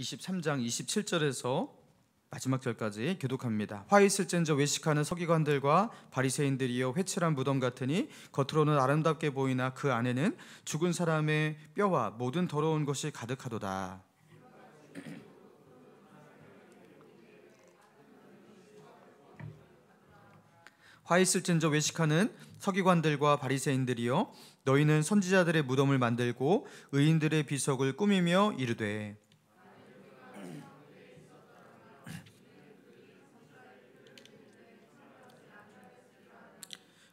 23장 27절에서 마지막 절까지 교독합니다. 화 있을진저 외식하는 서기관들과 바리새인들이여 회칠한 무덤 같으니 겉으로는 아름답게 보이나 그 안에는 죽은 사람의 뼈와 모든 더러운 것이 가득하도다. 화 있을진저 외식하는 서기관들과 바리새인들이여 너희는 선지자들의 무덤을 만들고 의인들의 비석을 꾸미며 이르되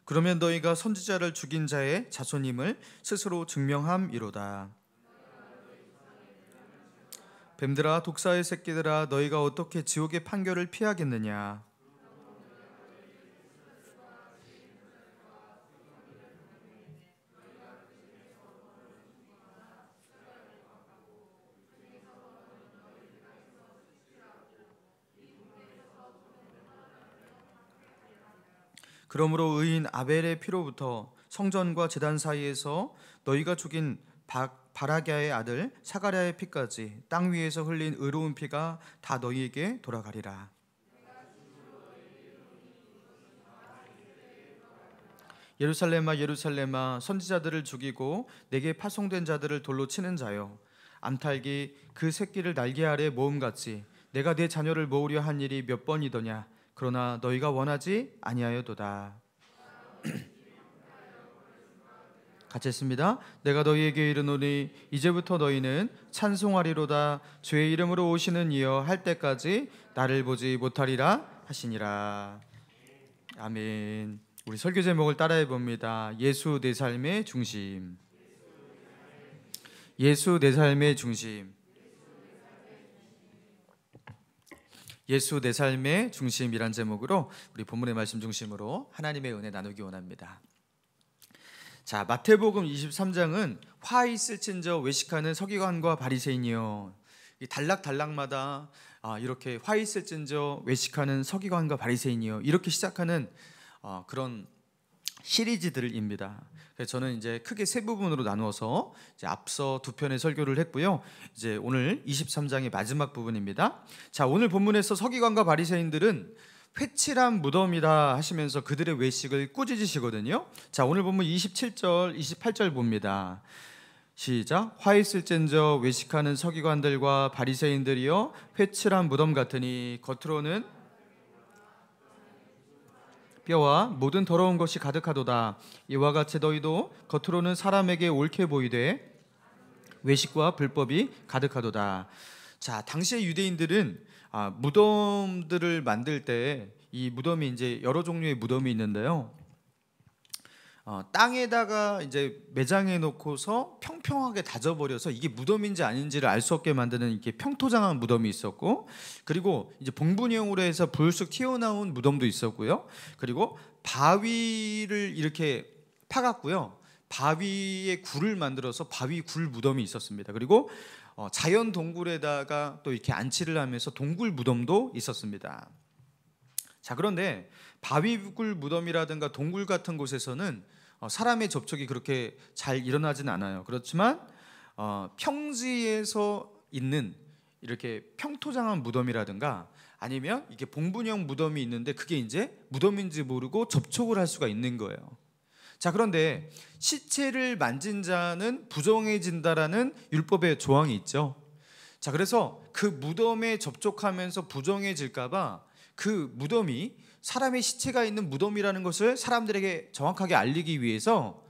그러면 너희가 선지자를 죽인 자의 자손임을 스스로 증명함이로다. 뱀들아 독사의 새끼들아 너희가 어떻게 지옥의 판결을 피하겠느냐. 그러므로 의인 아벨의 피로부터 성전과 제단 사이에서 너희가 죽인 바라갸의 아들 사가랴의 피까지 땅 위에서 흘린 의로운 피가 다 너희에게 돌아가리라. 예루살렘아 예루살렘아 선지자들을 죽이고 내게 파송된 자들을 돌로 치는 자여 암탉이 그 새끼를 날개 아래 모음같이 내가 내 자녀를 모으려 한 일이 몇 번이더냐. 그러나 너희가 원하지 아니하여도다. 같이 했습니다. 내가 너희에게 이르노니 이제부터 너희는 찬송하리로다. 주의 이름으로 오시는 이여 할 때까지 나를 보지 못하리라 하시니라. 아멘. 우리 설교 제목을 따라해 봅니다. 예수 내 삶의 중심. 예수 내 삶의 중심. 예수 내 삶의 중심이란 제목으로 우리 본문의 말씀 중심으로 하나님의 은혜 나누기 원합니다. 자, 마태복음 23장은 화 있을진저 외식하는 서기관과 바리새인이요. 이 단락마다 이렇게 화 있을진저 외식하는 서기관과 바리새인이요 이렇게 시작하는 그런 시리즈들입니다. 그래서 저는 이제 크게 세 부분으로 나누어서 이제 앞서 두 편의 설교를 했고요. 이제 오늘 23장의 마지막 부분입니다. 자, 오늘 본문에서 서기관과 바리새인들은 회칠한 무덤이라 하시면서 그들의 외식을 꾸짖으시거든요. 자, 오늘 본문 27절, 28절 봅니다. 시작. 화 있을진저 외식하는 서기관들과 바리새인들이여 회칠한 무덤 같으니 겉으로는 뼈와 모든 더러운 것이 가득하도다. 이와 같이 너희도 겉으로는 사람에게 옳게 보이되 외식과 불법이 가득하도다. 자, 당시의 유대인들은 무덤들을 만들 때 이 무덤이 이제 여러 종류의 무덤이 있는데요. 땅에다가 이제 매장해 놓고서 평평하게 다져버려서 이게 무덤인지 아닌지를 알 수 없게 만드는 이렇게 평토장한 무덤이 있었고, 그리고 이제 봉분형으로 해서 불쑥 튀어나온 무덤도 있었고요. 그리고 바위를 이렇게 파갔고요. 바위에 굴을 만들어서 바위 굴 무덤이 있었습니다. 그리고 자연 동굴에다가 또 이렇게 안치를 하면서 동굴 무덤도 있었습니다. 자, 그런데 바위굴 무덤이라든가 동굴 같은 곳에서는 사람의 접촉이 그렇게 잘 일어나진 않아요. 그렇지만 평지에서 있는 이렇게 평토장한 무덤이라든가 아니면 이게 봉분형 무덤이 있는데 그게 이제 무덤인지 모르고 접촉을 할 수가 있는 거예요. 자, 그런데 시체를 만진 자는 부정해진다라는 율법의 조항이 있죠. 자, 그래서 그 무덤에 접촉하면서 부정해질까봐 그 무덤이 사람의 시체가 있는 무덤이라는 것을 사람들에게 정확하게 알리기 위해서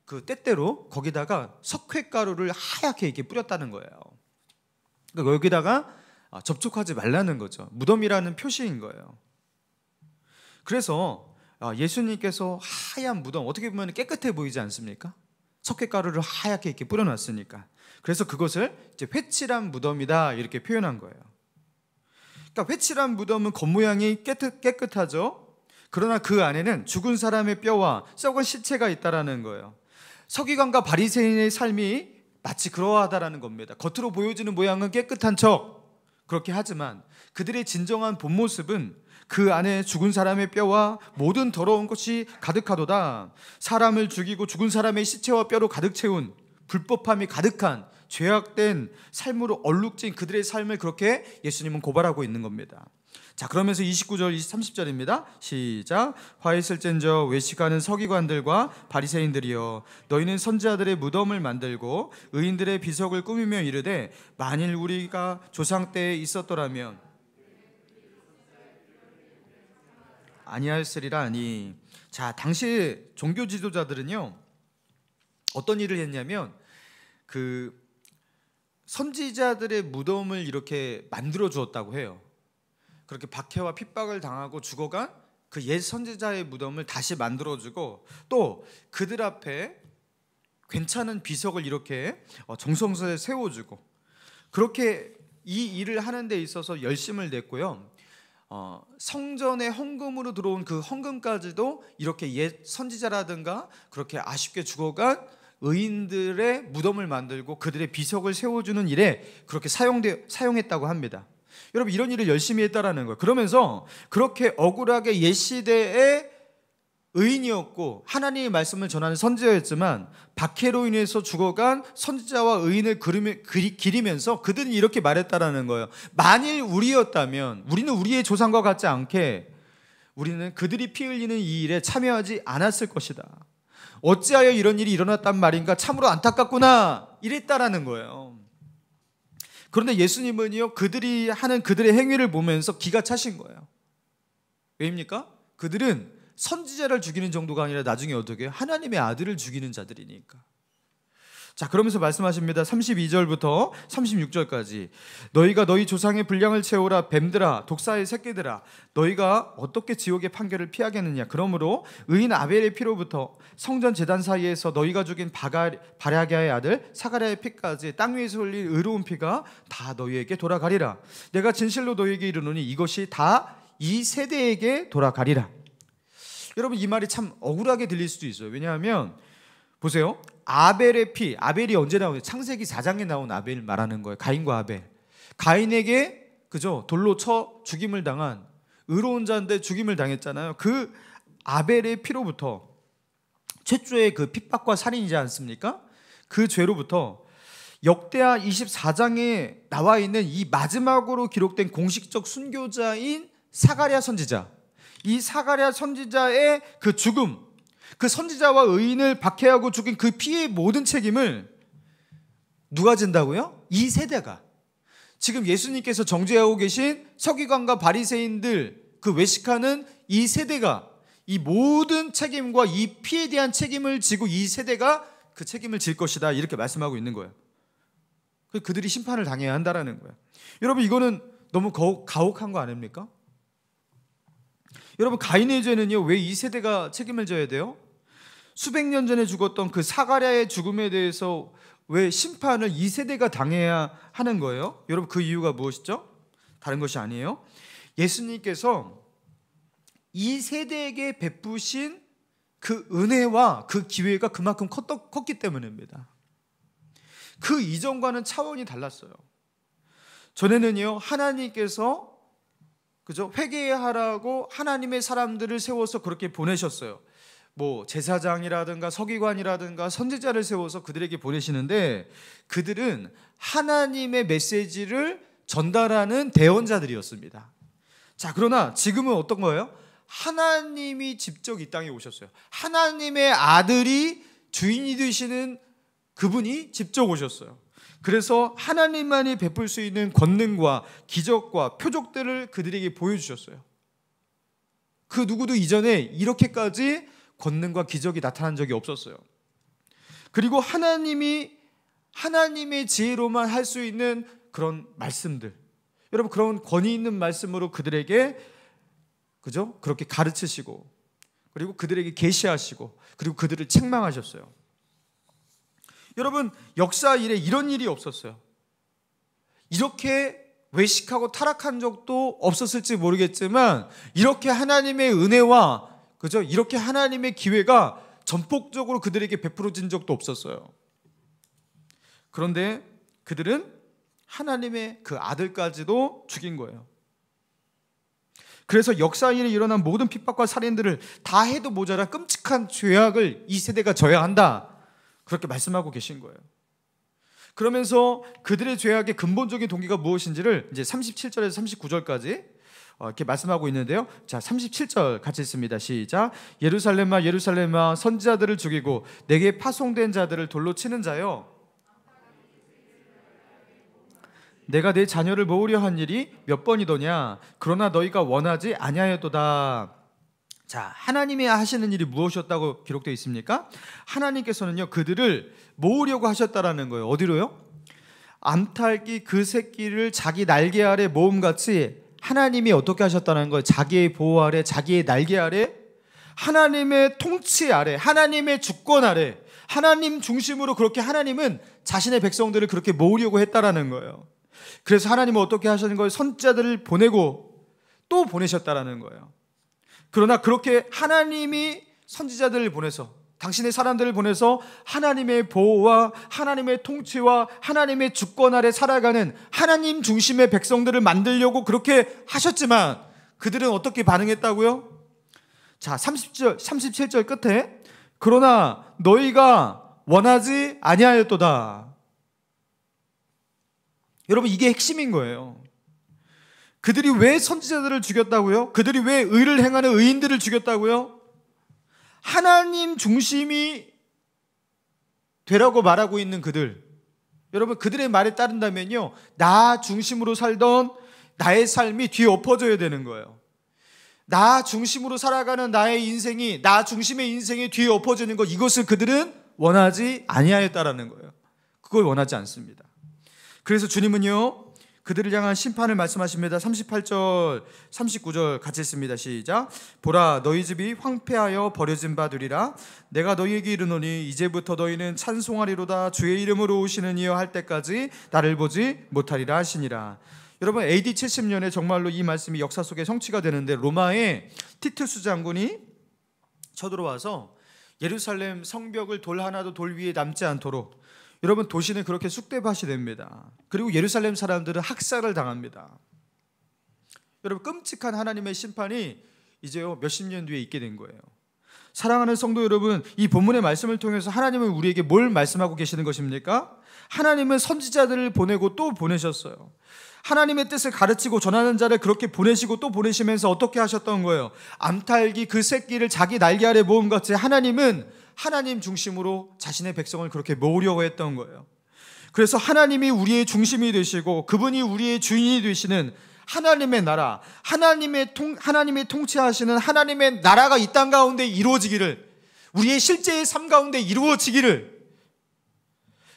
그 때때로 거기다가 석회가루를 하얗게 이렇게 뿌렸다는 거예요. 그러니까 여기다가 접촉하지 말라는 거죠. 무덤이라는 표시인 거예요. 그래서 예수님께서 하얀 무덤, 어떻게 보면 깨끗해 보이지 않습니까? 석회가루를 하얗게 이렇게 뿌려놨으니까. 그래서 그것을 이제 회칠한 무덤이다 이렇게 표현한 거예요. 그러니까 회칠한 무덤은 겉모양이 깨끗하죠. 그러나 그 안에는 죽은 사람의 뼈와 썩은 시체가 있다라는 거예요. 서기관과 바리새인의 삶이 마치 그러하다라는 겁니다. 겉으로 보여지는 모양은 깨끗한 척 그렇게 하지만 그들의 진정한 본 모습은 그 안에 죽은 사람의 뼈와 모든 더러운 것이 가득하도다. 사람을 죽이고 죽은 사람의 시체와 뼈로 가득 채운 불법함이 가득한 죄악된 삶으로 얼룩진 그들의 삶을 그렇게 예수님은 고발하고 있는 겁니다. 자, 그러면서 29절, 30절입니다. 시작. 화 있을진저 외식하는 서기관들과 바리새인들이여, 너희는 선지자들의 무덤을 만들고 의인들의 비석을 꾸미며 이르되 만일 우리가 조상 때에 있었더라면 아니하였으리라 하니. 자, 당시 종교 지도자들은요 어떤 일을 했냐면 그 선지자들의 무덤을 이렇게 만들어 주었다고 해요. 그렇게 박해와 핍박을 당하고 죽어간 그 옛 선지자의 무덤을 다시 만들어주고 또 그들 앞에 괜찮은 비석을 이렇게 정성스레 세워주고 그렇게 이 일을 하는 데 있어서 열심을 냈고요. 성전의 헌금으로 들어온 그 헌금까지도 이렇게 옛 선지자라든가 그렇게 아쉽게 죽어간 의인들의 무덤을 만들고 그들의 비석을 세워주는 일에 그렇게 사용했다고 합니다. 여러분, 이런 일을 열심히 했다라는 거예요. 그러면서 그렇게 억울하게 옛 시대의 의인이었고 하나님의 말씀을 전하는 선지자였지만 박해로 인해서 죽어간 선지자와 의인을 기리면서 그들은 이렇게 말했다라는 거예요. 만일 우리였다면 우리는 우리의 조상과 같지 않게 우리는 그들이 피 흘리는 이 일에 참여하지 않았을 것이다. 어찌하여 이런 일이 일어났단 말인가, 참으로 안타깝구나, 이랬다라는 거예요. 그런데 예수님은요 그들이 하는 그들의 행위를 보면서 기가 차신 거예요. 왜입니까? 그들은 선지자를 죽이는 정도가 아니라 나중에 어떻게 해요? 하나님의 아들을 죽이는 자들이니까. 자, 그러면서 말씀하십니다. 32절부터 36절까지. 너희가 너희 조상의 분량을 채우라. 뱀들아, 독사의 새끼들아, 너희가 어떻게 지옥의 판결을 피하겠느냐. 그러므로 의인 아벨의 피로부터 성전 제단 사이에서 너희가 죽인 바랴게의 아들 사가랴의 피까지 땅 위에서 흘린 의로운 피가 다 너희에게 돌아가리라. 내가 진실로 너희에게 이르노니 이것이 다 이 세대에게 돌아가리라. 여러분, 이 말이 참 억울하게 들릴 수도 있어요. 왜냐하면 보세요. 아벨의 피, 아벨이 언제 나오죠? 창세기 4장에 나온 아벨 말하는 거예요. 가인과 아벨. 가인에게 그죠? 돌로 쳐 죽임을 당한 의로운 자인데 죽임을 당했잖아요. 그 아벨의 피로부터 최초의 그 핍박과 살인이지 않습니까? 그 죄로부터 역대하 24장에 나와 있는 이 마지막으로 기록된 공식적 순교자인 사가랴 선지자, 이 사가랴 선지자의 그 죽음, 그 선지자와 의인을 박해하고 죽인 그 피의 모든 책임을 누가 진다고요? 이 세대가. 지금 예수님께서 정죄하고 계신 서기관과 바리새인들, 그 외식하는 이 세대가 이 모든 책임과 이 피에 대한 책임을 지고 이 세대가 그 책임을 질 것이다, 이렇게 말씀하고 있는 거예요. 그들이 심판을 당해야 한다라는 거예요. 여러분, 이거는 너무 가혹한 거 아닙니까? 여러분, 가인의 죄는요 왜 이 세대가 책임을 져야 돼요? 수백 년 전에 죽었던 그 사가랴의 죽음에 대해서 왜 심판을 이 세대가 당해야 하는 거예요? 여러분, 그 이유가 무엇이죠? 다른 것이 아니에요. 예수님께서 이 세대에게 베푸신 그 은혜와 그 기회가 그만큼 컸기 때문입니다. 그 이전과는 차원이 달랐어요. 전에는요 하나님께서 그죠? 회개하라고 하나님의 사람들을 세워서 그렇게 보내셨어요. 뭐 제사장이라든가 서기관이라든가 선지자를 세워서 그들에게 보내시는데 그들은 하나님의 메시지를 전달하는 대언자들이었습니다. 자, 그러나 지금은 어떤 거예요? 하나님이 직접 이 땅에 오셨어요. 하나님의 아들이 주인이 되시는 그분이 직접 오셨어요. 그래서 하나님만이 베풀 수 있는 권능과 기적과 표적들을 그들에게 보여주셨어요. 그 누구도 이전에 이렇게까지 권능과 기적이 나타난 적이 없었어요. 그리고 하나님의 지혜로만 할 수 있는 그런 말씀들, 여러분, 그런 권위 있는 말씀으로 그들에게 그죠? 그렇게 가르치시고 그리고 그들에게 계시하시고 그리고 그들을 책망하셨어요. 여러분, 역사 이래 이런 일이 없었어요. 이렇게 외식하고 타락한 적도 없었을지 모르겠지만 이렇게 하나님의 은혜와 그죠? 이렇게 하나님의 기회가 전폭적으로 그들에게 베풀어진 적도 없었어요. 그런데 그들은 하나님의 그 아들까지도 죽인 거예요. 그래서 역사 일에 일어난 모든 핍박과 살인들을 다 해도 모자라 끔찍한 죄악을 이 세대가 져야 한다, 그렇게 말씀하고 계신 거예요. 그러면서 그들의 죄악의 근본적인 동기가 무엇인지를 이제 37절에서 39절까지 이렇게 말씀하고 있는데요. 자, 37절 같이 읽습니다. 시작. 예루살렘아 예루살렘아 선지자들을 죽이고 내게 파송된 자들을 돌로 치는 자여, 내가 내 자녀를 모으려 한 일이 몇 번이더냐. 그러나 너희가 원하지 아니하였도다. 자, 하나님이 하시는 일이 무엇이었다고 기록되어 있습니까? 하나님께서는요, 그들을 모으려고 하셨다라는 거예요. 어디로요? 암탉이 그 새끼를 자기 날개 아래 모음같이 하나님이 어떻게 하셨다는 거예요? 자기의 보호 아래, 자기의 날개 아래, 하나님의 통치 아래, 하나님의 주권 아래, 하나님 중심으로 그렇게 하나님은 자신의 백성들을 그렇게 모으려고 했다라는 거예요. 그래서 하나님은 어떻게 하시는 거예요? 선지자들을 보내고 또 보내셨다라는 거예요. 그러나 그렇게 하나님이 선지자들을 보내서, 당신의 사람들을 보내서 하나님의 보호와 하나님의 통치와 하나님의 주권 아래 살아가는 하나님 중심의 백성들을 만들려고 그렇게 하셨지만 그들은 어떻게 반응했다고요? 자, 37절 끝에 그러나 너희가 원하지 아니하였도다. 여러분, 이게 핵심인 거예요. 그들이 왜 선지자들을 죽였다고요? 그들이 왜 의를 행하는 의인들을 죽였다고요? 하나님 중심이 되라고 말하고 있는 그들, 여러분, 그들의 말에 따른다면요, 나 중심으로 살던 나의 삶이 뒤엎어져야 되는 거예요. 나 중심으로 살아가는 나의 인생이, 나 중심의 인생이 뒤엎어지는 것, 이것을 그들은 원하지 아니하였다라는 거예요. 그걸 원하지 않습니다. 그래서 주님은요, 그들을 향한 심판을 말씀하십니다. 38절, 39절 같이 읽습니다. 시작. 보라, 너희 집이 황폐하여 버려진 바 되리라. 내가 너희에게 이르노니 이제부터 너희는 찬송하리로다. 주의 이름으로 오시는 이여 할 때까지 나를 보지 못하리라 하시니라. 여러분, AD 70년에 정말로 이 말씀이 역사 속에 성취가 되는데, 로마의 티투스 장군이 쳐들어와서 예루살렘 성벽을 돌 하나도 돌 위에 남지 않도록, 여러분, 도시는 그렇게 쑥대밭이 됩니다. 그리고 예루살렘 사람들은 학살을 당합니다. 여러분, 끔찍한 하나님의 심판이 이제요 몇십 년 뒤에 있게 된 거예요. 사랑하는 성도 여러분, 이 본문의 말씀을 통해서 하나님은 우리에게 뭘 말씀하고 계시는 것입니까? 하나님은 선지자들을 보내고 또 보내셨어요. 하나님의 뜻을 가르치고 전하는 자를 그렇게 보내시고 또 보내시면서 어떻게 하셨던 거예요? 암탉이 그 새끼를 자기 날개 아래 모음같이 하나님은 하나님 중심으로 자신의 백성을 그렇게 모으려고 했던 거예요. 그래서 하나님이 우리의 중심이 되시고 그분이 우리의 주인이 되시는 하나님의 나라, 하나님의 통치하시는 하나님의 나라가 이 땅 가운데 이루어지기를, 우리의 실제의 삶 가운데 이루어지기를,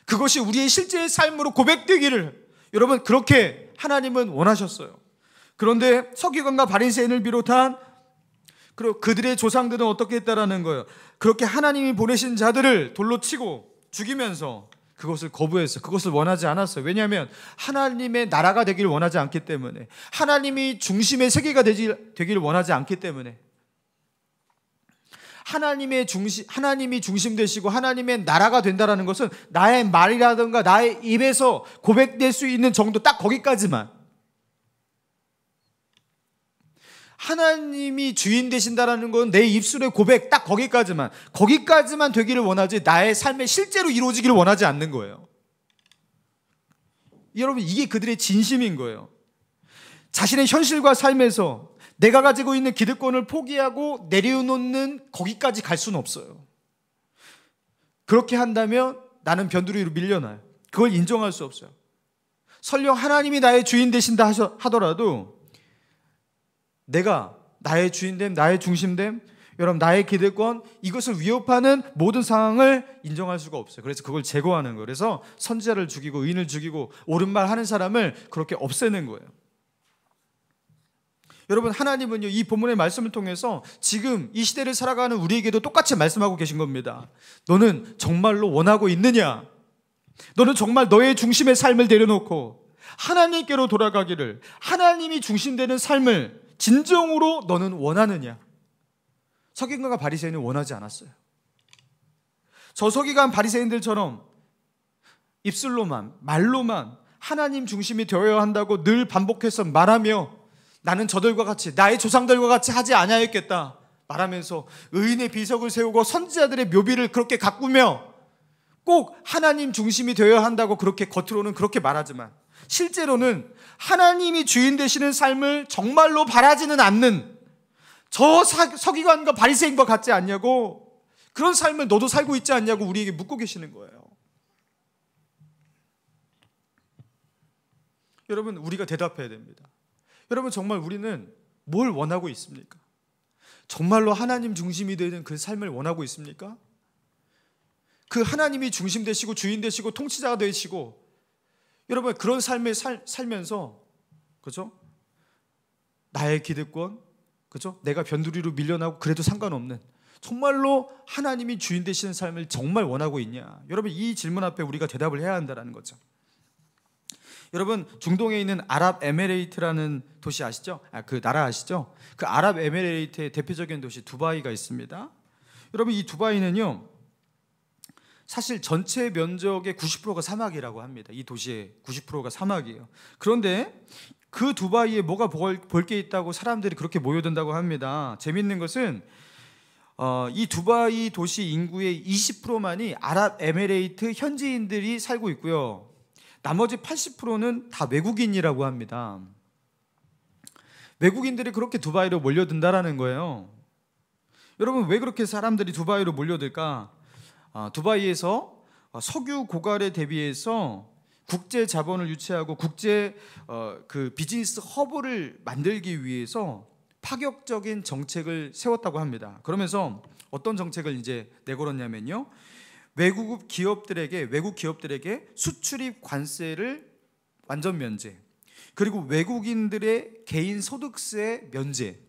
그것이 우리의 실제의 삶으로 고백되기를, 여러분, 그렇게 하나님은 원하셨어요. 그런데 서기관과 바리새인을 비롯한 그들의 조상들은 어떻게 했다라는 거예요? 그렇게 하나님이 보내신 자들을 돌로 치고 죽이면서 그것을 거부했어요. 그것을 원하지 않았어요. 왜냐하면 하나님의 나라가 되기를 원하지 않기 때문에, 하나님이 중심의 세계가 되기를 원하지 않기 때문에, 하나님이 중심 되시고 하나님의 나라가 된다라는 것은 나의 말이라든가 나의 입에서 고백될 수 있는 정도, 딱 거기까지만, 하나님이 주인 되신다라는 건 내 입술의 고백, 딱 거기까지만 되기를 원하지 나의 삶에 실제로 이루어지기를 원하지 않는 거예요. 여러분, 이게 그들의 진심인 거예요. 자신의 현실과 삶에서 내가 가지고 있는 기득권을 포기하고 내려놓는 거기까지 갈 수는 없어요. 그렇게 한다면 나는 변두리로 밀려나요. 그걸 인정할 수 없어요. 설령 하나님이 나의 주인 되신다 하더라도 내가 나의 주인됨, 나의 중심됨, 여러분, 나의 기득권, 이것을 위협하는 모든 상황을 인정할 수가 없어요. 그래서 그걸 제거하는 거예요. 그래서 선지자를 죽이고 의인을 죽이고 옳은 말 하는 사람을 그렇게 없애는 거예요. 여러분, 하나님은요, 이 본문의 말씀을 통해서 지금 이 시대를 살아가는 우리에게도 똑같이 말씀하고 계신 겁니다. 너는 정말로 원하고 있느냐? 너는 정말 너의 중심의 삶을 내려놓고 하나님께로 돌아가기를, 하나님이 중심되는 삶을 진정으로 너는 원하느냐? 서기관과 바리새인은 원하지 않았어요. 저 서기관 바리새인들처럼 입술로만, 말로만 하나님 중심이 되어야 한다고 늘 반복해서 말하며, 나는 저들과 같이, 나의 조상들과 같이 하지 아니하였겠다 말하면서 의인의 비석을 세우고 선지자들의 묘비를 그렇게 가꾸며 꼭 하나님 중심이 되어야 한다고 그렇게 겉으로는 그렇게 말하지만 실제로는 하나님이 주인 되시는 삶을 정말로 바라지는 않는 저 서기관과 바리새인과 같지 않냐고, 그런 삶을 너도 살고 있지 않냐고 우리에게 묻고 계시는 거예요. 여러분, 우리가 대답해야 됩니다. 여러분, 정말 우리는 뭘 원하고 있습니까? 정말로 하나님 중심이 되는 그 삶을 원하고 있습니까? 그 하나님이 중심 되시고 주인 되시고 통치자가 되시고, 여러분 그런 삶을 살면서, 그죠? 나의 기득권, 그죠? 내가 변두리로 밀려나고 그래도 상관없는, 정말로 하나님이 주인 되시는 삶을 정말 원하고 있냐? 여러분, 이 질문 앞에 우리가 대답을 해야 한다는 거죠. 여러분, 중동에 있는 아랍에미레이트라는 도시 아시죠? 그 나라 아시죠? 그 아랍에미레이트의 대표적인 도시 두바이가 있습니다. 여러분, 이 두바이는요, 사실 전체 면적의 90%가 사막이라고 합니다. 이 도시의 90%가 사막이에요. 그런데 그 두바이에 뭐가 볼 게 있다고 사람들이 그렇게 모여든다고 합니다. 재밌는 것은 이 두바이 도시 인구의 20%만이 아랍에미레이트 현지인들이 살고 있고요, 나머지 80%는 다 외국인이라고 합니다. 외국인들이 그렇게 두바이로 몰려든다라는 거예요. 여러분, 왜 그렇게 사람들이 두바이로 몰려들까? 두바이에서 석유 고갈에 대비해서 국제 자본을 유치하고 국제 그 비즈니스 허브를 만들기 위해서 파격적인 정책을 세웠다고 합니다. 그러면서 어떤 정책을 이제 내걸었냐면요, 외국 기업들에게 수출입 관세를 완전 면제, 그리고 외국인들의 개인 소득세 면제,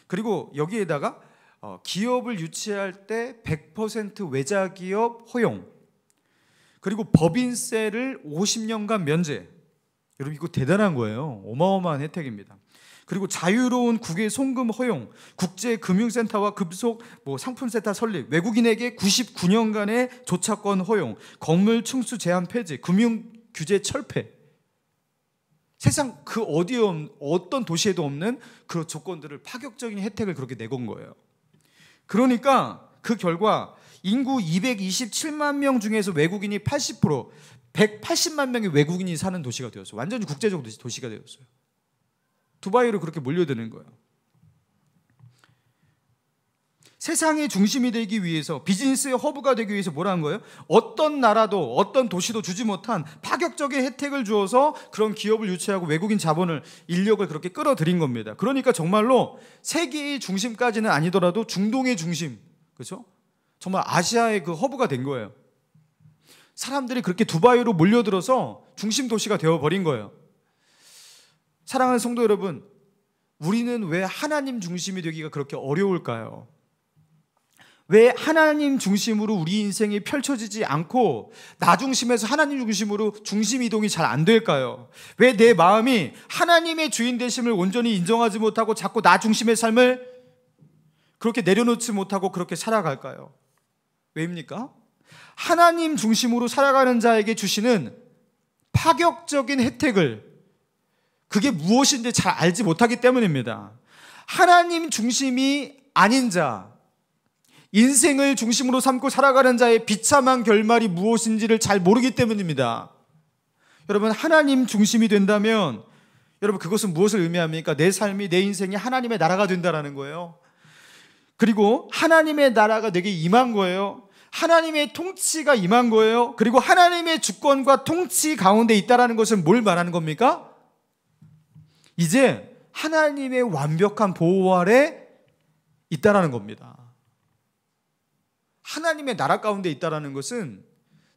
그리고 여기에다가 기업을 유치할 때 100% 외자 기업 허용, 그리고 법인세를 50년간 면제. 여러분, 이거 대단한 거예요. 어마어마한 혜택입니다. 그리고 자유로운 국외 송금 허용, 국제금융센터와 급속 상품센터 설립, 외국인에게 99년간의 조차권 허용, 건물 층수 제한 폐지, 금융규제 철폐. 세상 그 어떤 도시에도 없는 그런 조건들을, 파격적인 혜택을 그렇게 내건 거예요. 그러니까 그 결과 인구 227만 명 중에서 외국인이 80%, 180만 명의 외국인이 사는 도시가 되었어요. 완전히 국제적 도시가 되었어요. 두바이로 그렇게 몰려드는 거예요. 세상의 중심이 되기 위해서, 비즈니스의 허브가 되기 위해서 뭐라는 거예요? 어떤 나라도 어떤 도시도 주지 못한 파격적인 혜택을 주어서 그런 기업을 유치하고 외국인 자본을, 인력을 그렇게 끌어들인 겁니다. 그러니까 정말로 세계의 중심까지는 아니더라도 중동의 중심, 그렇죠? 정말 아시아의 그 허브가 된 거예요. 사람들이 그렇게 두바이로 몰려들어서 중심 도시가 되어버린 거예요. 사랑하는 성도 여러분, 우리는 왜 하나님 중심이 되기가 그렇게 어려울까요? 왜 하나님 중심으로 우리 인생이 펼쳐지지 않고 나 중심에서 하나님 중심으로 중심 이동이 잘 안 될까요? 왜 내 마음이 하나님의 주인 되심을 온전히 인정하지 못하고 자꾸 나 중심의 삶을 그렇게 내려놓지 못하고 그렇게 살아갈까요? 왜입니까? 하나님 중심으로 살아가는 자에게 주시는 파격적인 혜택을, 그게 무엇인지 잘 알지 못하기 때문입니다. 하나님 중심이 아닌 자, 인생을 중심으로 삼고 살아가는 자의 비참한 결말이 무엇인지를 잘 모르기 때문입니다. 여러분, 하나님 중심이 된다면, 여러분, 그것은 무엇을 의미합니까? 내 삶이, 내 인생이 하나님의 나라가 된다는 거예요. 그리고 하나님의 나라가 내게 임한 거예요. 하나님의 통치가 임한 거예요. 그리고 하나님의 주권과 통치 가운데 있다는 것은 뭘 말하는 겁니까? 이제 하나님의 완벽한 보호 아래 있다라는 겁니다. 하나님의 나라 가운데 있다라는 것은,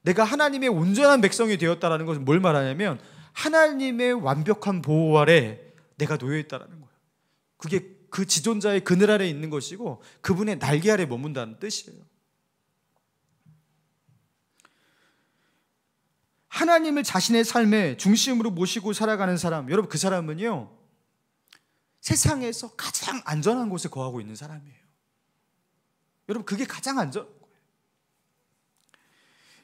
내가 하나님의 온전한 백성이 되었다라는 것은 뭘 말하냐면, 하나님의 완벽한 보호 아래 내가 놓여 있다라는 거예요. 그게 그 지존자의 그늘 아래 있는 것이고 그분의 날개 아래 머문다는 뜻이에요. 하나님을 자신의 삶의 중심으로 모시고 살아가는 사람, 여러분, 그 사람은요, 세상에서 가장 안전한 곳에 거하고 있는 사람이에요. 여러분, 그게 가장 안전한 거예요.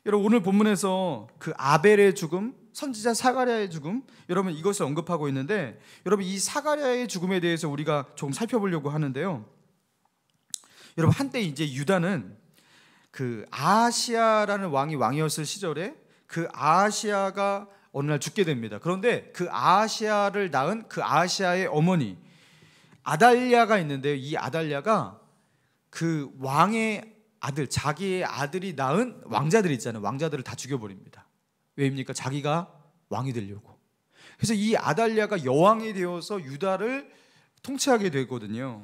여러분, 오늘 본문에서 그 아벨의 죽음, 선지자 사가랴의 죽음, 여러분, 이것을 언급하고 있는데, 여러분, 이 사가랴의 죽음에 대해서 우리가 조금 살펴보려고 하는데요. 여러분, 한때 이제 유다는 그 아하시아라는 왕이었을 시절에 그 아하시아가 어느 날 죽게 됩니다. 그런데 그 아하시아를 낳은 그 아하시아의 어머니 아달랴가 있는데요. 이 아달랴가 그 왕의 아들, 자기의 아들이 낳은 왕자들 있잖아요. 왕자들을 다 죽여버립니다. 왜입니까? 자기가 왕이 되려고. 그래서 이 아달랴가 여왕이 되어서 유다를 통치하게 되거든요.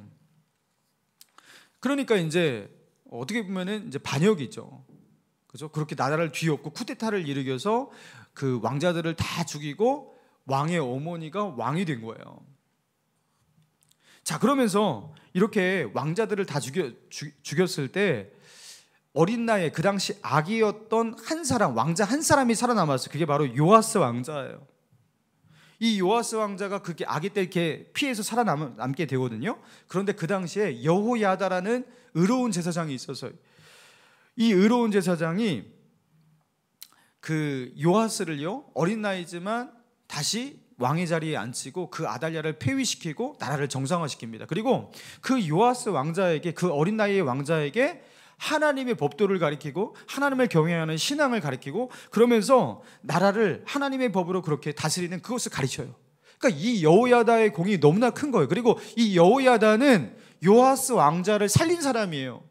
그러니까 이제 어떻게 보면은 이제 반역이죠. 그죠? 그렇게 나라를 뒤엎고 쿠데타를 일으켜서 그 왕자들을 다 죽이고 왕의 어머니가 왕이 된 거예요. 자, 그러면서 이렇게 왕자들을 다 죽였을 때 어린 나이에 그 당시 아기였던 한 사람, 왕자 한 사람이 살아남았어요. 그게 바로 요아스 왕자예요. 이 요아스 왕자가 그렇게 아기 때 이렇게 피해서 살아남게 되거든요. 그런데 그 당시에 여호야다라는 의로운 제사장이 있어서 이 의로운 제사장이 그 요아스를요, 어린 나이지만 다시 왕의 자리에 앉히고 그 아달랴를 폐위시키고 나라를 정상화시킵니다. 그리고 그 요아스 왕자에게, 그 어린 나이의 왕자에게 하나님의 법도를 가리키고 하나님을 경외하는 신앙을 가리키고 그러면서 나라를 하나님의 법으로 그렇게 다스리는 그것을 가르쳐요. 그러니까 이 여호야다의 공이 너무나 큰 거예요. 그리고 이 여호야다는 요아스 왕자를 살린 사람이에요.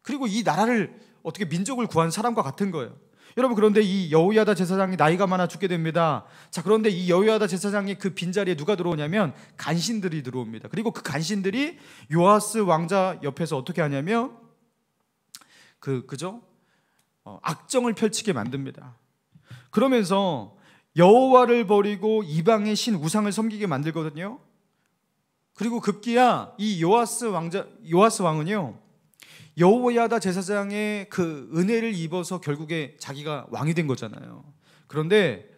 그리고 이 나라를 어떻게 민족을 구한 사람과 같은 거예요. 여러분, 그런데 이 여호야다 제사장이 나이가 많아 죽게 됩니다. 자, 그런데 이 여호야다 제사장의 그 빈자리에 누가 들어오냐면 간신들이 들어옵니다. 그리고 그 간신들이 요아스 왕자 옆에서 어떻게 하냐면 악정을 펼치게 만듭니다. 그러면서 여호와를 버리고 이방의 신 우상을 섬기게 만들거든요. 그리고 급기야 이 요아스 왕은요, 여호야다 제사장의 그 은혜를 입어서 결국에 자기가 왕이 된 거잖아요. 그런데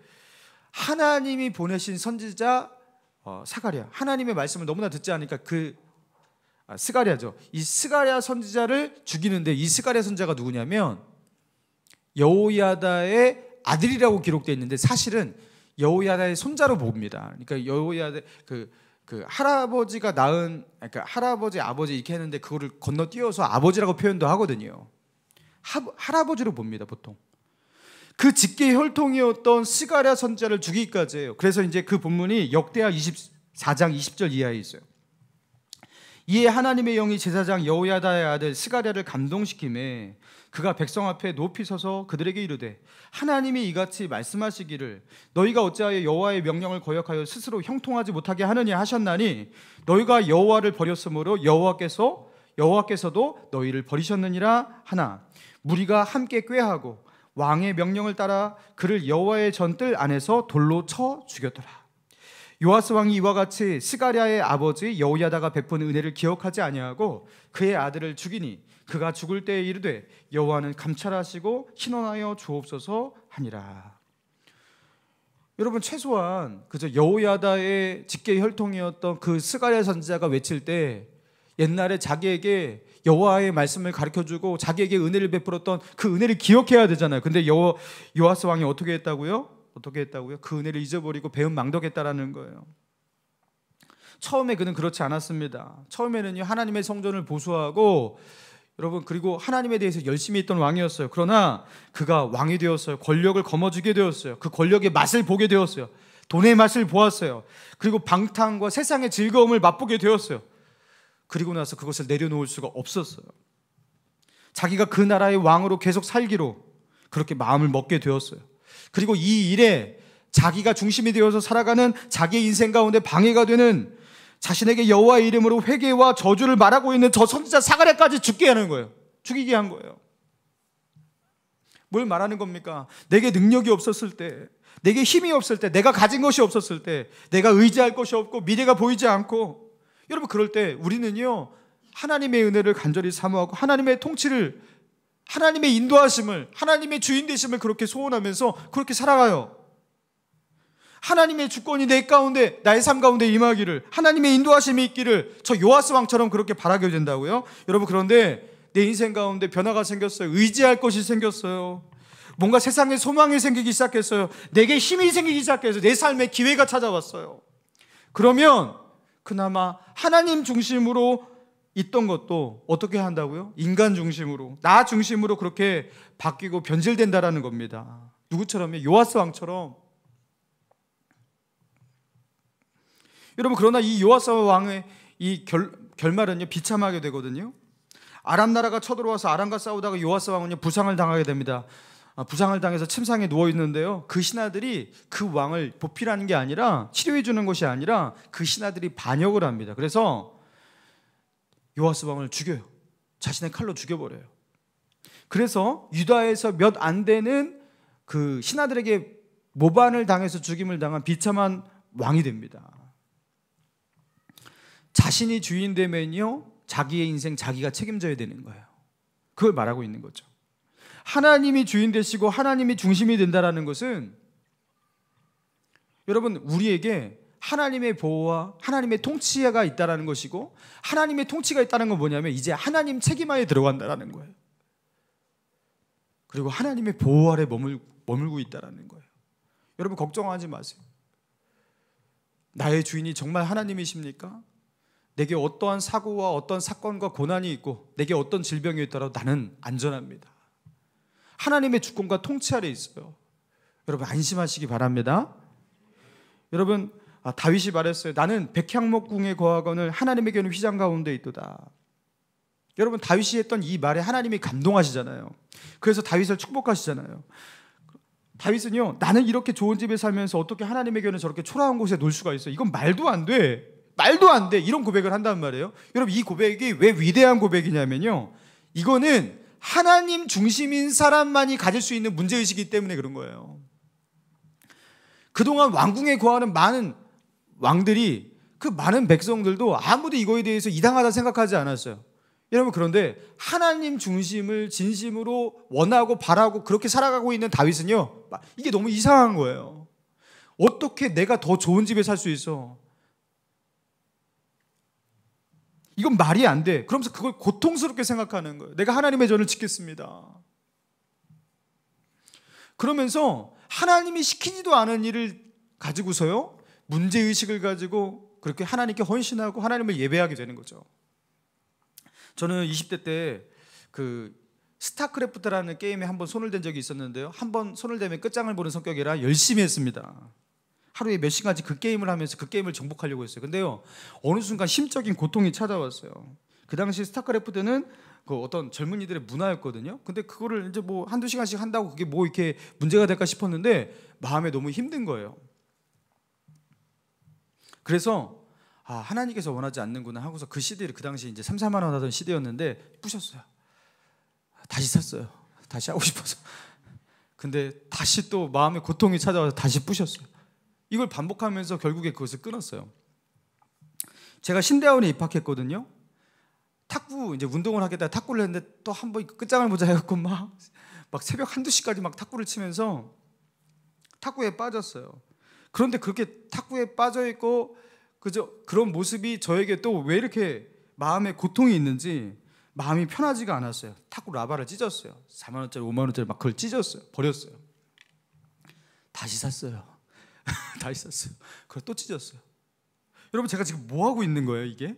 하나님이 보내신 선지자 사가랴, 하나님의 말씀을 너무나 듣지 않으니까 스가랴죠. 이 스가랴 선지자를 죽이는데, 이 스가랴 선지자가 누구냐면 여호야다의 아들이라고 기록되어 있는데 사실은 여호야다의 손자로 봅니다. 그러니까 여호야다 그 할아버지가 낳은, 그러니까 할아버지 아버지 이렇게 했는데 그거를 건너뛰어서 아버지라고 표현도 하거든요. 할아버지로 봅니다, 보통. 그 직계 혈통이었던 스가랴 선지자를 죽이기까지 해요. 그래서 이제 그 본문이 역대하 24장 20절 이하에 있어요. 이에 하나님의 영이 제사장 여호야다의 아들 스가랴를 감동시키매 그가 백성 앞에 높이 서서 그들에게 이르되 하나님이 이같이 말씀하시기를 너희가 어찌하여 여호와의 명령을 거역하여 스스로 형통하지 못하게 하느냐 하셨나니 너희가 여호와를 버렸으므로 여호와께서도 너희를 버리셨느니라 하나 무리가 함께 꾀하고 왕의 명령을 따라 그를 여호와의 전뜰 안에서 돌로 쳐 죽였더라. 요아스 왕이 이와 같이 스가랴의 아버지 여호야다가 베푼 은혜를 기억하지 아니하고 그의 아들을 죽이니 그가 죽을 때에 이르되 여호와는 감찰하시고 신원하여 주옵소서 하니라. 여러분, 최소한 그저 여호야다의 직계 혈통이었던 그 스가랴 선지자가 외칠 때 옛날에 자기에게 여호와의 말씀을 가르쳐주고 자기에게 은혜를 베풀었던 그 은혜를 기억해야 되잖아요. 근데 요아스 왕이 어떻게 했다고요? 그 은혜를 잊어버리고 배은 망덕했다라는 거예요. 처음에 그는 그렇지 않았습니다. 처음에는요, 하나님의 성전을 보수하고 여러분, 그리고 하나님에 대해서 열심히 했던 왕이었어요. 그러나 그가 왕이 되었어요. 권력을 거머쥐게 되었어요. 그 권력의 맛을 보게 되었어요. 돈의 맛을 보았어요. 그리고 방탕과 세상의 즐거움을 맛보게 되었어요. 그리고 나서 그것을 내려놓을 수가 없었어요. 자기가 그 나라의 왕으로 계속 살기로 그렇게 마음을 먹게 되었어요. 그리고 이 일에 자기가 중심이 되어서 살아가는 자기의 인생 가운데 방해가 되는, 자신에게 여호와의 이름으로 회개와 저주를 말하고 있는 저 선지자 스가랴까지 죽게 하는 거예요. 죽이게 한 거예요. 뭘 말하는 겁니까? 내게 능력이 없었을 때, 내게 힘이 없을 때, 내가 가진 것이 없었을 때, 내가 의지할 것이 없고 미래가 보이지 않고, 여러분, 그럴 때 우리는요, 하나님의 은혜를 간절히 사모하고 하나님의 통치를, 하나님의 인도하심을, 하나님의 주인 되심을 그렇게 소원하면서 그렇게 살아가요. 하나님의 주권이 내 가운데, 나의 삶 가운데 임하기를, 하나님의 인도하심이 있기를 저 요아스 왕처럼 그렇게 바라게 된다고요? 여러분, 그런데 내 인생 가운데 변화가 생겼어요. 의지할 것이 생겼어요. 뭔가 세상에 소망이 생기기 시작했어요. 내게 힘이 생기기 시작해서 내 삶에 기회가 찾아왔어요. 그러면 그나마 하나님 중심으로 있던 것도 어떻게 한다고요? 인간 중심으로, 나 중심으로 그렇게 바뀌고 변질된다라는 겁니다. 누구처럼요? 요아스 왕처럼. 여러분, 그러나 이 요아스 왕의 이 결말은요, 비참하게 되거든요. 아람 나라가 쳐들어와서 아람과 싸우다가 요아스 왕은요, 부상을 당하게 됩니다. 부상을 당해서 침상에 누워 있는데요, 그 신하들이 그 왕을 보필하는 게 아니라, 치료해 주는 것이 아니라 그 신하들이 반역을 합니다. 그래서 요아스 왕을 죽여요. 자신의 칼로 죽여버려요. 그래서 유다에서 몇 안 되는 그 신하들에게 모반을 당해서 죽임을 당한 비참한 왕이 됩니다. 자신이 주인 되면요, 자기의 인생 자기가 책임져야 되는 거예요. 그걸 말하고 있는 거죠. 하나님이 주인 되시고 하나님이 중심이 된다는 것은, 여러분, 우리에게 하나님의 보호와 하나님의 통치가 있다는 것이고, 하나님의 통치가 있다는 건 뭐냐면 이제 하나님 책임하에 들어간다는 거예요. 그리고 하나님의 보호 아래 머물고 있다는 거예요. 여러분, 걱정하지 마세요. 나의 주인이 정말 하나님이십니까? 내게 어떠한 사고와 어떤 사건과 고난이 있고 내게 어떤 질병이 있더라도 나는 안전합니다. 하나님의 주권과 통치 아래 있어요. 여러분, 안심하시기 바랍니다. 여러분, 다윗이 말했어요. 나는 백향목궁에 거하거늘 하나님에게는 휘장 가운데 있도다. 여러분, 다윗이 했던 이 말에 하나님이 감동하시잖아요. 그래서 다윗을 축복하시잖아요. 다윗은요, 나는 이렇게 좋은 집에 살면서 어떻게 하나님에게는 저렇게 초라한 곳에 놀 수가 있어? 이건 말도 안 돼. 말도 안 돼. 이런 고백을 한단 말이에요. 여러분, 이 고백이 왜 위대한 고백이냐면요, 이거는 하나님 중심인 사람만이 가질 수 있는 문제의식이기 때문에 그런 거예요. 그동안 왕궁에 거하는 많은 왕들이, 그 많은 백성들도 아무도 이거에 대해서 이상하다 생각하지 않았어요. 여러분, 그런데 하나님 중심을 진심으로 원하고 바라고 그렇게 살아가고 있는 다윗은요, 이게 너무 이상한 거예요. 어떻게 내가 더 좋은 집에 살 수 있어? 이건 말이 안 돼. 그러면서 그걸 고통스럽게 생각하는 거예요. 내가 하나님의 전을 지켰습니다. 그러면서 하나님이 시키지도 않은 일을 가지고서요, 문제의식을 가지고 그렇게 하나님께 헌신하고 하나님을 예배하게 되는 거죠. 저는 20대 때 그 스타크래프트라는 게임에 한번 손을 댄 적이 있었는데요, 한번 손을 대면 끝장을 보는 성격이라 열심히 했습니다. 하루에 몇 시간씩 그 게임을 하면서 그 게임을 정복하려고 했어요. 근데요, 어느 순간 심적인 고통이 찾아왔어요. 그 당시 스타크래프트는 그 어떤 젊은이들의 문화였거든요. 근데 그거를 이제 뭐 한두 시간씩 한다고 그게 뭐 이렇게 문제가 될까 싶었는데 마음에 너무 힘든 거예요. 그래서 하나님께서 원하지 않는구나 하고서 그 CD를, 그 당시 이제 3, 4만 원 하던 CD였는데 부셨어요. 다시 샀어요. 다시 하고 싶어서. 근데 다시 또 마음에 고통이 찾아와서 다시 부셨어요. 이걸 반복하면서 결국에 그것을 끊었어요. 제가 신대원에 입학했거든요. 탁구, 이제 운동을 하겠다 탁구를 했는데 또 한번 끝장을 보자 해갖고 막 새벽 1~2시까지 막 탁구를 치면서 탁구에 빠졌어요. 그런데 그렇게 탁구에 빠져있고 그런 모습이 저에게 또 왜 이렇게 마음에 고통이 있는지 마음이 편하지가 않았어요. 탁구 라바를 찢었어요. 4만원짜리 5만원짜리 막 그걸 찢었어요. 버렸어요. 다시 샀어요. 다시 샀어요. 그걸 또 찢었어요. 여러분, 제가 지금 뭐 하고 있는 거예요, 이게?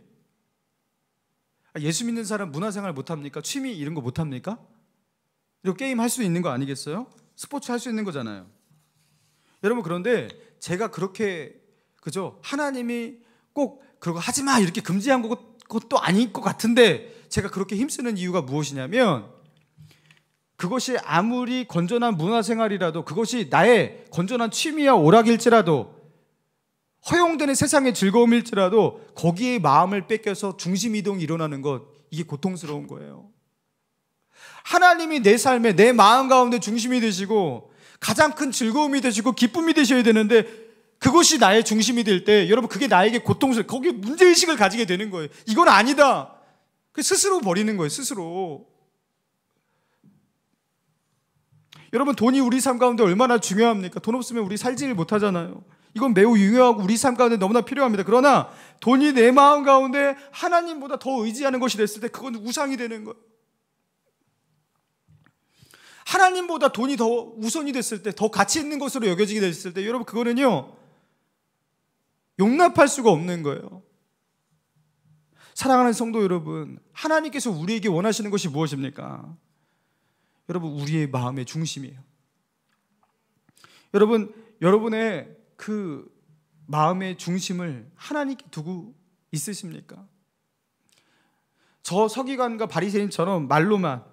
예수 믿는 사람 문화생활 못합니까? 취미 이런 거 못합니까? 이거 게임 할 수 있는 거 아니겠어요? 스포츠 할 수 있는 거잖아요. 여러분, 그런데 제가 그렇게, 그죠? 하나님이 꼭 그러고 하지 마 이렇게 금지한 것도 아닐 것 같은데, 제가 그렇게 힘쓰는 이유가 무엇이냐면, 그것이 아무리 건전한 문화생활이라도, 그것이 나의 건전한 취미와 오락일지라도, 허용되는 세상의 즐거움일지라도 거기에 마음을 뺏겨서 중심이동이 일어나는 것, 이게 고통스러운 거예요. 하나님이 내 삶에, 내 마음 가운데 중심이 되시고 가장 큰 즐거움이 되시고 기쁨이 되셔야 되는데, 그것이 나의 중심이 될 때, 여러분, 그게 나에게 고통스러워, 거기에 문제의식을 가지게 되는 거예요. 이건 아니다. 스스로 버리는 거예요. 스스로. 여러분, 돈이 우리 삶 가운데 얼마나 중요합니까? 돈 없으면 우리 살지를 못하잖아요. 이건 매우 중요하고 우리 삶 가운데 너무나 필요합니다. 그러나 돈이 내 마음 가운데 하나님보다 더 의지하는 것이 됐을 때, 그건 우상이 되는 거예요. 하나님보다 돈이 더 우선이 됐을 때, 더 가치 있는 것으로 여겨지게 됐을 때, 여러분, 그거는요, 용납할 수가 없는 거예요. 사랑하는 성도 여러분, 하나님께서 우리에게 원하시는 것이 무엇입니까? 여러분, 우리의 마음의 중심이에요. 여러분, 여러분의 그 마음의 중심을 하나님께 두고 있으십니까? 저 서기관과 바리새인처럼 말로만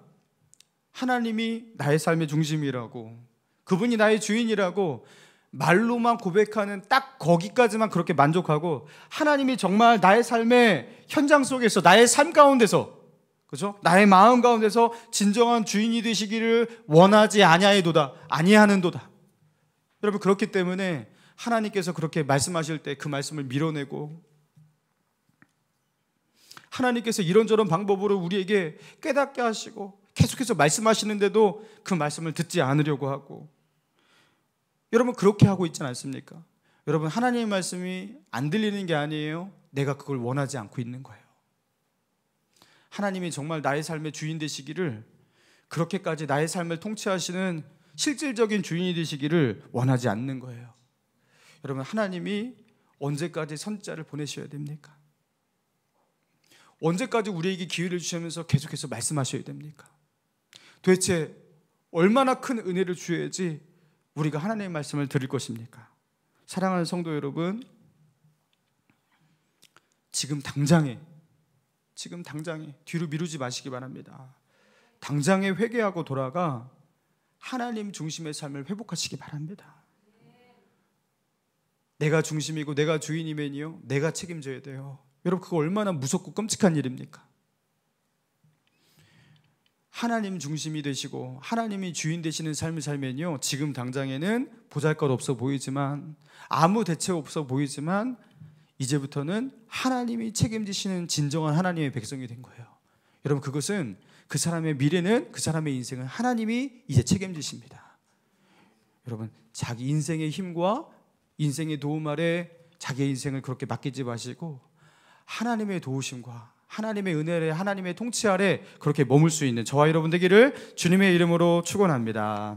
하나님이 나의 삶의 중심이라고, 그분이 나의 주인이라고 말로만 고백하는 딱 거기까지만 그렇게 만족하고, 하나님이 정말 나의 삶의 현장 속에서, 나의 삶 가운데서, 그죠? 나의 마음 가운데서 진정한 주인이 되시기를 원하지 아니하는도다. 여러분, 그렇기 때문에 하나님께서 그렇게 말씀하실 때 그 말씀을 밀어내고, 하나님께서 이런저런 방법으로 우리에게 깨닫게 하시고 계속해서 말씀하시는데도 그 말씀을 듣지 않으려고 하고, 여러분, 그렇게 하고 있지 않습니까? 여러분, 하나님의 말씀이 안 들리는 게 아니에요. 내가 그걸 원하지 않고 있는 거예요. 하나님이 정말 나의 삶의 주인 되시기를, 그렇게까지 나의 삶을 통치하시는 실질적인 주인이 되시기를 원하지 않는 거예요. 여러분, 하나님이 언제까지 선지자를 보내셔야 됩니까? 언제까지 우리에게 기회를 주시면서 계속해서 말씀하셔야 됩니까? 도대체 얼마나 큰 은혜를 주어야지 우리가 하나님의 말씀을 들을 것입니까? 사랑하는 성도 여러분, 지금 당장에 뒤로 미루지 마시기 바랍니다. 당장에 회개하고 돌아가 하나님 중심의 삶을 회복하시기 바랍니다. 내가 중심이고 내가 주인이면요, 내가 책임져야 돼요. 여러분, 그거 얼마나 무섭고 끔찍한 일입니까? 하나님 중심이 되시고 하나님이 주인 되시는 삶을 살면요, 지금 당장에는 보잘것없어 보이지만, 아무 대책 없어 보이지만, 이제부터는 하나님이 책임지시는 진정한 하나님의 백성이 된 거예요. 여러분, 그것은 그 사람의 미래는, 그 사람의 인생은 하나님이 이제 책임지십니다. 여러분, 자기 인생의 힘과 인생의 도움 아래 자기의 인생을 그렇게 맡기지 마시고, 하나님의 도우심과 하나님의 은혜 아래, 하나님의 통치 아래 그렇게 머물 수 있는 저와 여러분 되기를 주님의 이름으로 축원합니다.